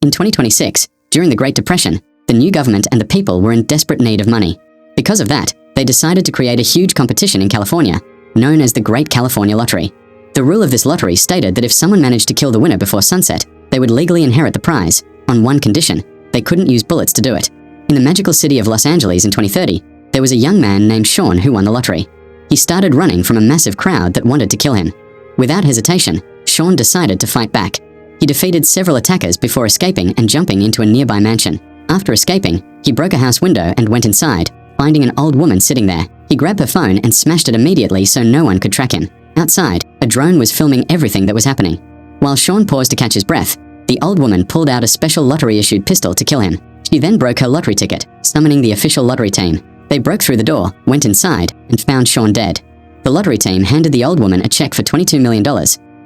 In 2026, during the Great Depression, the new government and the people were in desperate need of money. Because of that, they decided to create a huge competition in California, known as the Great California Lottery. The rule of this lottery stated that if someone managed to kill the winner before sunset, they would legally inherit the prize, on one condition: they couldn't use bullets to do it. In the magical city of Los Angeles in 2030, there was a young man named Sean who won the lottery. He started running from a massive crowd that wanted to kill him. Without hesitation, Sean decided to fight back. He defeated several attackers before escaping and jumping into a nearby mansion. After escaping, he broke a house window and went inside, finding an old woman sitting there. He grabbed her phone and smashed it immediately so no one could track him. Outside, a drone was filming everything that was happening. While Sean paused to catch his breath, the old woman pulled out a special lottery-issued pistol to kill him. She then broke her lottery ticket, summoning the official lottery team. They broke through the door, went inside, and found Sean dead. The lottery team handed the old woman a check for $22 million,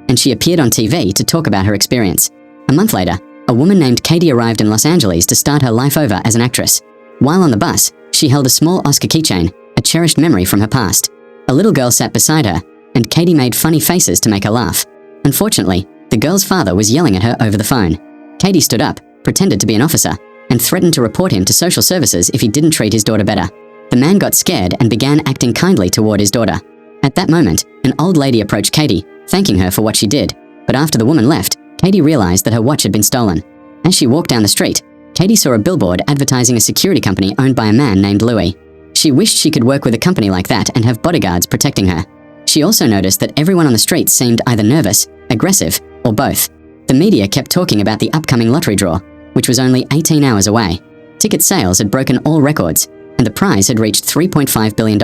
and she appeared on TV to talk about her experience. A month later, a woman named Katie arrived in Los Angeles to start her life over as an actress. While on the bus, she held a small Oscar keychain, a cherished memory from her past. A little girl sat beside her, and Katie made funny faces to make her laugh. Unfortunately, the girl's father was yelling at her over the phone. Katie stood up, pretended to be an officer, and threatened to report him to social services if he didn't treat his daughter better. The man got scared and began acting kindly toward his daughter. At that moment, an old lady approached Katie, thanking her for what she did. But after the woman left, Katie realized that her watch had been stolen. As she walked down the street, Katie saw a billboard advertising a security company owned by a man named Louis. She wished she could work with a company like that and have bodyguards protecting her. She also noticed that everyone on the street seemed either nervous, aggressive, or both. The media kept talking about the upcoming lottery draw, which was only 18 hours away. Ticket sales had broken all records, and the prize had reached $3.5 billion.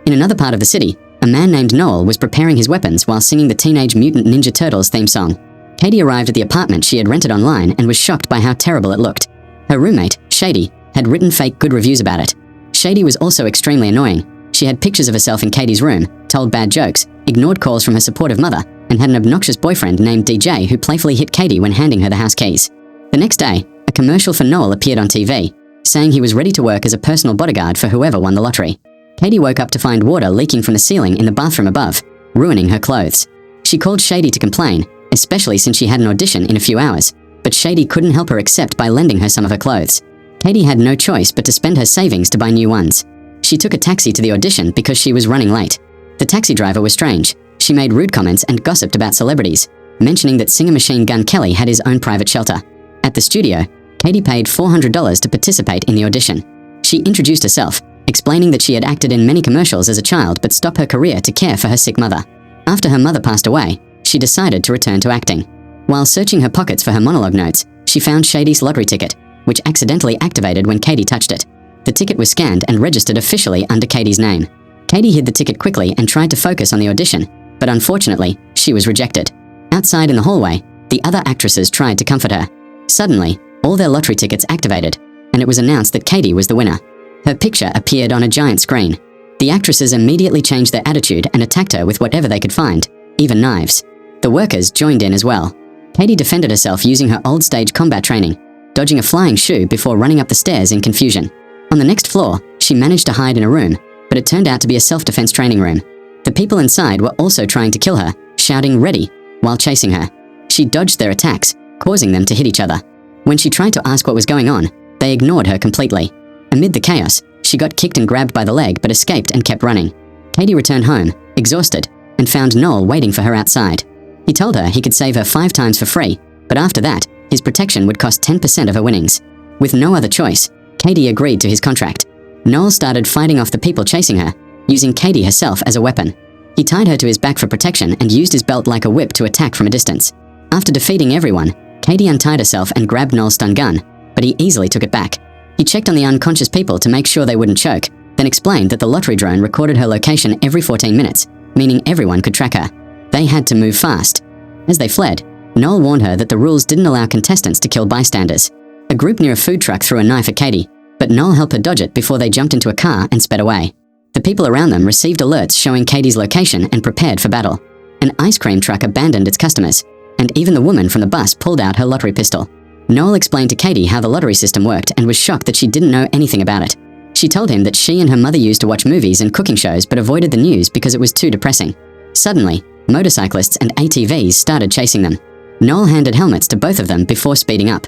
In another part of the city, a man named Noel was preparing his weapons while singing the Teenage Mutant Ninja Turtles theme song. Katie arrived at the apartment she had rented online and was shocked by how terrible it looked. Her roommate, Shady, had written fake good reviews about it. Shady was also extremely annoying. She had pictures of herself in Katie's room, told bad jokes, ignored calls from her supportive mother, and had an obnoxious boyfriend named DJ who playfully hit Katie when handing her the house keys. The next day, a commercial for Noel appeared on TV, saying he was ready to work as a personal bodyguard for whoever won the lottery. Katie woke up to find water leaking from the ceiling in the bathroom above, ruining her clothes. She called Shady to complain, especially since she had an audition in a few hours, but Shady couldn't help her except by lending her some of her clothes. Katie had no choice but to spend her savings to buy new ones. She took a taxi to the audition because she was running late. The taxi driver was strange. She made rude comments and gossiped about celebrities, mentioning that singer Machine Gun Kelly had his own private shelter. At the studio, Katie paid $400 to participate in the audition. She introduced herself, explaining that she had acted in many commercials as a child but stopped her career to care for her sick mother. After her mother passed away, she decided to return to acting. While searching her pockets for her monologue notes, she found Shady's lottery ticket, which accidentally activated when Katie touched it. The ticket was scanned and registered officially under Katie's name. Katie hid the ticket quickly and tried to focus on the audition, but unfortunately, she was rejected. Outside in the hallway, the other actresses tried to comfort her. Suddenly, all their lottery tickets activated, and it was announced that Katie was the winner. Her picture appeared on a giant screen. The actresses immediately changed their attitude and attacked her with whatever they could find, even knives. The workers joined in as well. Katie defended herself using her old stage combat training, dodging a flying shoe before running up the stairs in confusion. On the next floor, she managed to hide in a room, but it turned out to be a self-defense training room. The people inside were also trying to kill her, shouting "Ready!" while chasing her. She dodged their attacks, causing them to hit each other. When she tried to ask what was going on, they ignored her completely. Amid the chaos, she got kicked and grabbed by the leg but escaped and kept running. Katie returned home, exhausted, and found Noel waiting for her outside. He told her he could save her 5 times for free, but after that, his protection would cost 10% of her winnings. With no other choice, Katie agreed to his contract. Noel started fighting off the people chasing her, using Katie herself as a weapon. He tied her to his back for protection and used his belt like a whip to attack from a distance. After defeating everyone, Katie untied herself and grabbed Noel's stun gun, but he easily took it back. He checked on the unconscious people to make sure they wouldn't choke, then explained that the lottery drone recorded her location every 14 minutes, meaning everyone could track her. They had to move fast. As they fled, Noel warned her that the rules didn't allow contestants to kill bystanders. A group near a food truck threw a knife at Katie, but Noel helped her dodge it before they jumped into a car and sped away. The people around them received alerts showing Katie's location and prepared for battle. An ice cream truck abandoned its customers, and even the woman from the bus pulled out her lottery pistol. Noel explained to Katie how the lottery system worked and was shocked that she didn't know anything about it. She told him that she and her mother used to watch movies and cooking shows but avoided the news because it was too depressing. Suddenly, motorcyclists and ATVs started chasing them. Noel handed helmets to both of them before speeding up.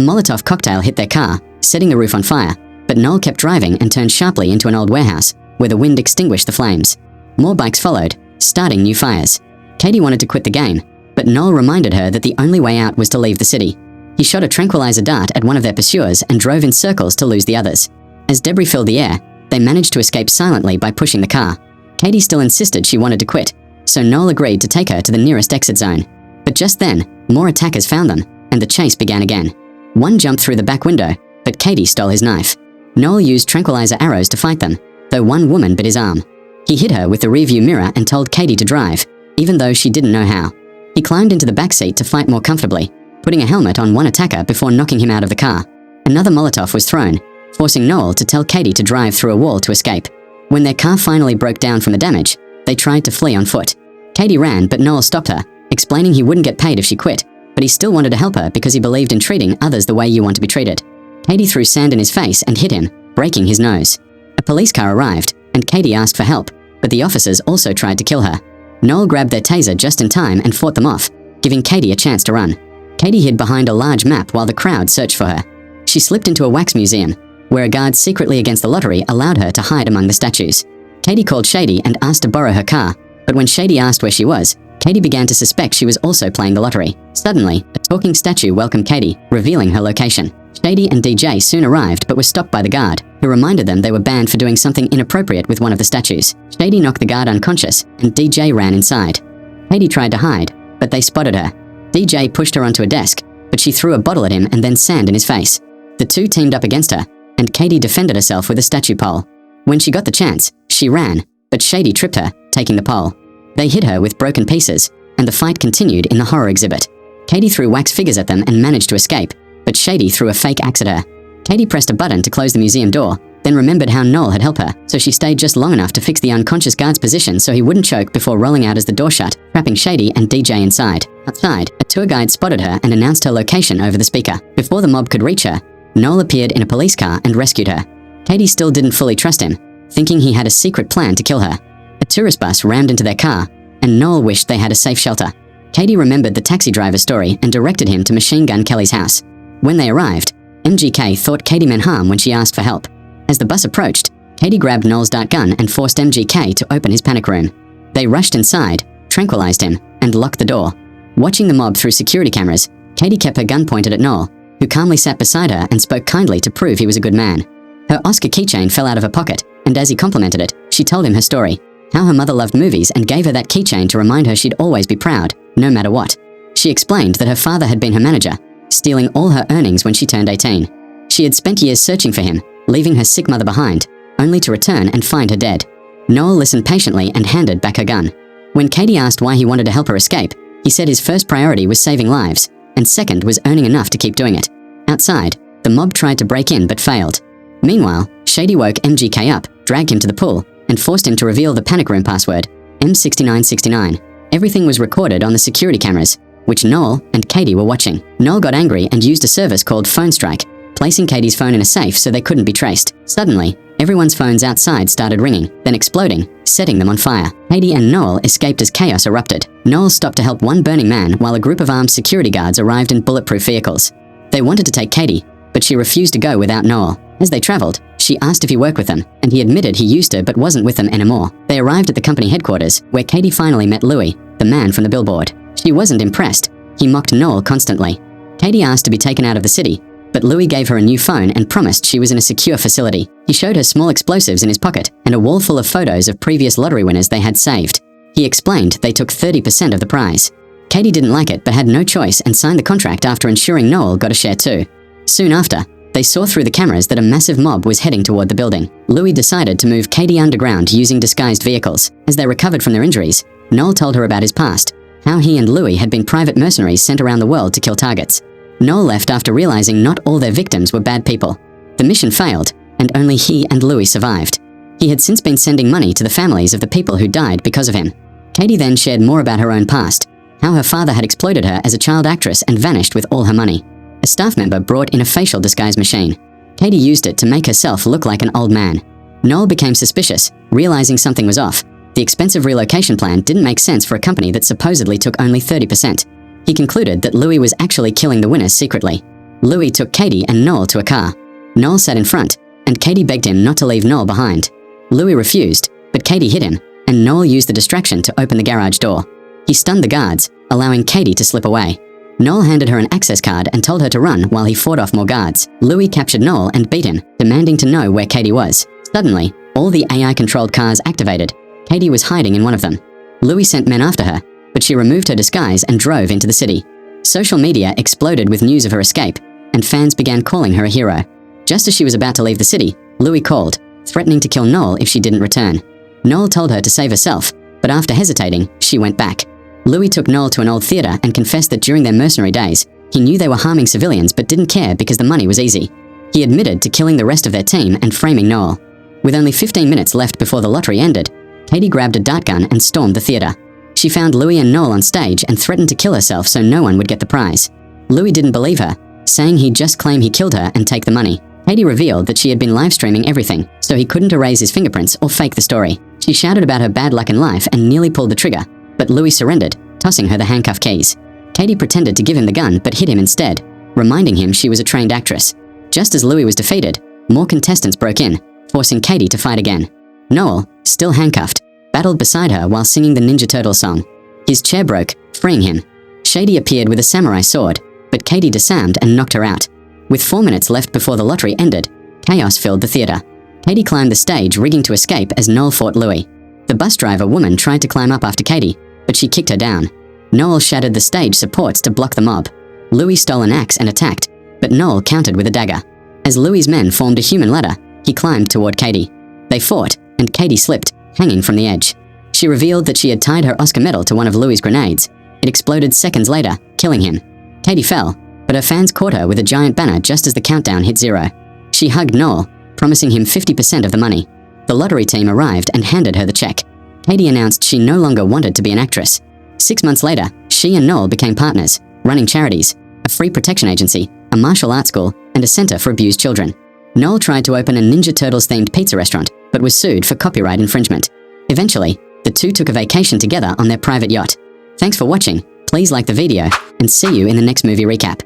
Molotov cocktail hit their car, setting the roof on fire, but Noel kept driving and turned sharply into an old warehouse, where the wind extinguished the flames. More bikes followed, starting new fires. Katie wanted to quit the game, but Noel reminded her that the only way out was to leave the city. He shot a tranquilizer dart at one of their pursuers and drove in circles to lose the others. As debris filled the air, they managed to escape silently by pushing the car. Katie still insisted she wanted to quit, so Noel agreed to take her to the nearest exit zone. But just then, more attackers found them, and the chase began again. One jumped through the back window, but Katie stole his knife. Noel used tranquilizer arrows to fight them, though one woman bit his arm. He hit her with the rearview mirror and told Katie to drive, even though she didn't know how. He climbed into the back seat to fight more comfortably, putting a helmet on one attacker before knocking him out of the car. Another Molotov was thrown, forcing Noel to tell Katie to drive through a wall to escape. When their car finally broke down from the damage, they tried to flee on foot. Katie ran, but Noel stopped her, explaining he wouldn't get paid if she quit, but he still wanted to help her because he believed in treating others the way you want to be treated. Katie threw sand in his face and hit him, breaking his nose. A police car arrived, and Katie asked for help, but the officers also tried to kill her. Noel grabbed their taser just in time and fought them off, giving Katie a chance to run. Katie hid behind a large map while the crowd searched for her. She slipped into a wax museum, where a guard secretly against the lottery allowed her to hide among the statues. Katie called Shady and asked to borrow her car, but when Shady asked where she was, Katie began to suspect she was also playing the lottery. Suddenly, a talking statue welcomed Katie, revealing her location. Shady and DJ soon arrived but were stopped by the guard, who reminded them they were banned for doing something inappropriate with one of the statues. Shady knocked the guard unconscious, and DJ ran inside. Katie tried to hide, but they spotted her. DJ pushed her onto a desk, but she threw a bottle at him and then sand in his face. The two teamed up against her, and Katie defended herself with a statue pole. When she got the chance, she ran, but Shady tripped her, taking the pole. They hit her with broken pieces, and the fight continued in the horror exhibit. Katie threw wax figures at them and managed to escape, but Shady threw a fake axe at her. Katie pressed a button to close the museum door, then remembered how Noel had helped her, so she stayed just long enough to fix the unconscious guard's position so he wouldn't choke before rolling out as the door shut, trapping Shady and DJ inside. Outside, a tour guide spotted her and announced her location over the speaker. Before the mob could reach her, Noel appeared in a police car and rescued her. Katie still didn't fully trust him, thinking he had a secret plan to kill her. A tourist bus rammed into their car, and Noel wished they had a safe shelter. Katie remembered the taxi driver's story and directed him to Machine Gun Kelly's house. When they arrived, MGK thought Katie meant harm when she asked for help. As the bus approached, Katie grabbed Noel's dart gun and forced MGK to open his panic room. They rushed inside, tranquilized him, and locked the door. Watching the mob through security cameras, Katie kept her gun pointed at Noel, who calmly sat beside her and spoke kindly to prove he was a good man. Her Oscar keychain fell out of her pocket, and as he complimented it, she told him her story, how her mother loved movies and gave her that keychain to remind her she'd always be proud, no matter what. She explained that her father had been her manager, stealing all her earnings when she turned 18. She had spent years searching for him, leaving her sick mother behind, only to return and find her dead. Noel listened patiently and handed back her gun. When Katie asked why he wanted to help her escape, he said his first priority was saving lives, and second was earning enough to keep doing it. Outside, the mob tried to break in but failed. Meanwhile, Shady woke MGK up, dragged him to the pool, and forced him to reveal the panic room password, M6969. Everything was recorded on the security cameras, which Noel and Katie were watching. Noel got angry and used a service called Phone Strike, placing Katie's phone in a safe so they couldn't be traced. Suddenly, everyone's phones outside started ringing, then exploding, setting them on fire. Katie and Noel escaped as chaos erupted. Noel stopped to help one burning man while a group of armed security guards arrived in bulletproof vehicles. They wanted to take Katie, but she refused to go without Noel. As they traveled, she asked if he worked with them, and he admitted he used her but wasn't with them anymore. They arrived at the company headquarters, where Katie finally met Louis, the man from the billboard. She wasn't impressed. He mocked Noel constantly. Katie asked to be taken out of the city, but Louis gave her a new phone and promised she was in a secure facility. He showed her small explosives in his pocket and a wall full of photos of previous lottery winners they had saved. He explained they took 30% of the prize. Katie didn't like it but had no choice and signed the contract after ensuring Noel got a share too. Soon after, they saw through the cameras that a massive mob was heading toward the building. Louis decided to move Katie underground using disguised vehicles. As they recovered from their injuries, Noel told her about his past, how he and Louis had been private mercenaries sent around the world to kill targets. Noel left after realizing not all their victims were bad people. The mission failed, and only he and Louis survived. He had since been sending money to the families of the people who died because of him. Katie then shared more about her own past, how her father had exploited her as a child actress and vanished with all her money. A staff member brought in a facial disguise machine. Katie used it to make herself look like an old man. Noel became suspicious, realizing something was off. The expensive relocation plan didn't make sense for a company that supposedly took only 30%. He concluded that Louis was actually killing the winners secretly. Louis took Katie and Noel to a car. Noel sat in front, and Katie begged him not to leave Noel behind. Louis refused, but Katie hit him, and Noel used the distraction to open the garage door. He stunned the guards, allowing Katie to slip away. Noel handed her an access card and told her to run while he fought off more guards. Louis captured Noel and beat him, demanding to know where Katie was. Suddenly, all the AI-controlled cars activated. Katie was hiding in one of them. Louis sent men after her, but she removed her disguise and drove into the city. Social media exploded with news of her escape, and fans began calling her a hero. Just as she was about to leave the city, Louis called, threatening to kill Noel if she didn't return. Noel told her to save herself, but after hesitating, she went back. Louis took Noel to an old theater and confessed that during their mercenary days, he knew they were harming civilians but didn't care because the money was easy. He admitted to killing the rest of their team and framing Noel. With only 15 minutes left before the lottery ended, Katie grabbed a dart gun and stormed the theater. She found Louis and Noel on stage and threatened to kill herself so no one would get the prize. Louis didn't believe her, saying he'd just claim he killed her and take the money. Katie revealed that she had been live streaming everything, so he couldn't erase his fingerprints or fake the story. She shouted about her bad luck in life and nearly pulled the trigger, but Louis surrendered, tossing her the handcuff keys. Katie pretended to give him the gun but hit him instead, reminding him she was a trained actress. Just as Louis was defeated, more contestants broke in, forcing Katie to fight again. Noel, still handcuffed, battled beside her while singing the Ninja Turtle song. His chair broke, freeing him. Shady appeared with a samurai sword, but Katie disarmed and knocked her out. With 4 minutes left before the lottery ended, chaos filled the theater. Katie climbed the stage, rigging to escape as Noel fought Louis. The bus driver woman tried to climb up after Katie, but she kicked her down. Noel shattered the stage supports to block the mob. Louis stole an axe and attacked, but Noel countered with a dagger. As Louis's men formed a human ladder, he climbed toward Katie. They fought, and Katie slipped, hanging from the edge. She revealed that she had tied her Oscar medal to one of Louis's grenades. It exploded seconds later, killing him. Katie fell, but her fans caught her with a giant banner just as the countdown hit 0. She hugged Noel, promising him 50% of the money. The lottery team arrived and handed her the check. Katie announced she no longer wanted to be an actress. 6 months later, she and Noel became partners, running charities, a free protection agency, a martial arts school, and a center for abused children. Noel tried to open a Ninja Turtles-themed pizza restaurant, but was sued for copyright infringement. Eventually, the two took a vacation together on their private yacht. Thanks for watching, please like the video, and see you in the next movie recap.